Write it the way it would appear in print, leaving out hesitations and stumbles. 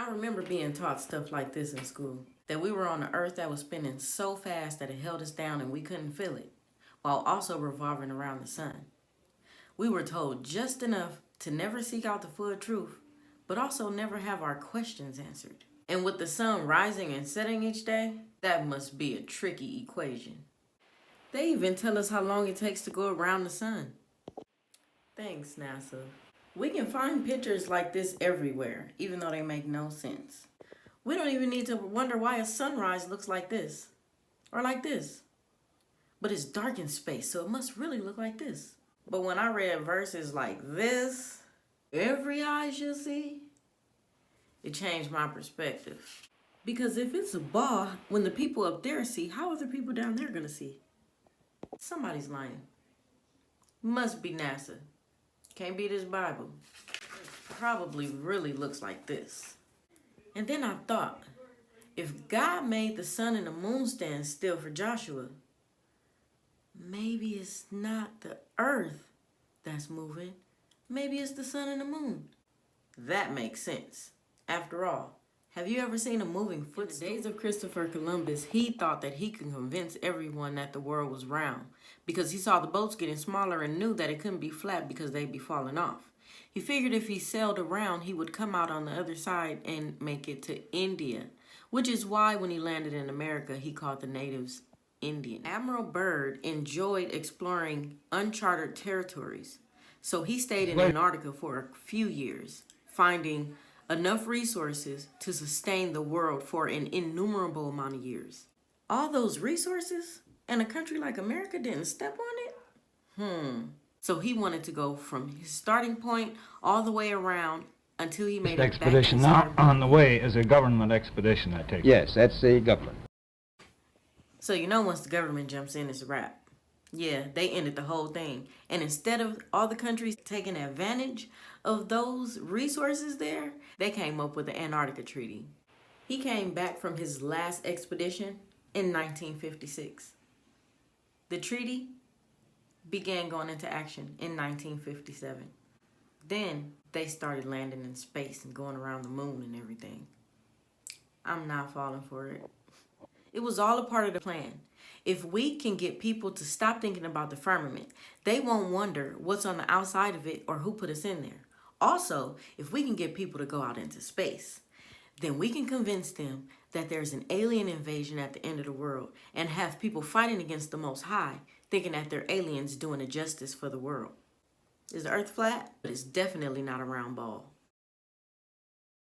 I remember being taught stuff like this in school, that we were on an earth that was spinning so fast that it held us down and we couldn't feel it, while also revolving around the sun. We were told just enough to never seek out the full truth, but also never have our questions answered. And with the sun rising and setting each day, that must be a tricky equation. They even tell us how long it takes to go around the sun. Thanks, NASA. We can find pictures like this everywhere, even though they make no sense. We don't even need to wonder why a sunrise looks like this, or like this. But it's dark in space, so it must really look like this. But when I read verses like this, every eye shall see, it changed my perspective. Because if it's a ball, when the people up there see, how are the people down there gonna see? Somebody's lying. Must be NASA. Can't be this Bible. Probably really looks like this. And then I thought, if God made the sun and the moon stand still for Joshua, maybe it's not the earth that's moving. Maybe it's the sun and the moon. That makes sense. After all, have you ever seen a moving footstool? In the days of Christopher Columbus, he thought that he could convince everyone that the world was round because he saw the boats getting smaller and knew that it couldn't be flat because they'd be falling off. He figured if he sailed around, he would come out on the other side and make it to India, which is why when he landed in America, he called the natives Indian. Admiral Byrd enjoyed exploring uncharted territories, so he stayed in Antarctica for a few years, finding enough resources to sustain the world for an innumerable amount of years. All those resources, and a country like America didn't step on it? So he wanted to go from his starting point all the way around until he made This expedition now on the way is a government expedition, I take it. Yes, that's the government. So you know once the government jumps in, it's a wrap. Yeah, they ended the whole thing. And instead of all the countries taking advantage of those resources there, they came up with the Antarctica Treaty. He came back from his last expedition in 1956. The treaty began going into action in 1957. Then they started landing in space and going around the moon and everything. I'm not falling for it. It was all a part of the plan. If we can get people to stop thinking about the firmament, they won't wonder what's on the outside of it or who put us in there. Also, if we can get people to go out into space, then we can convince them that there's an alien invasion at the end of the world and have people fighting against the Most High, thinking that they're aliens doing a justice for the world. Is the earth flat? But it's definitely not a round ball.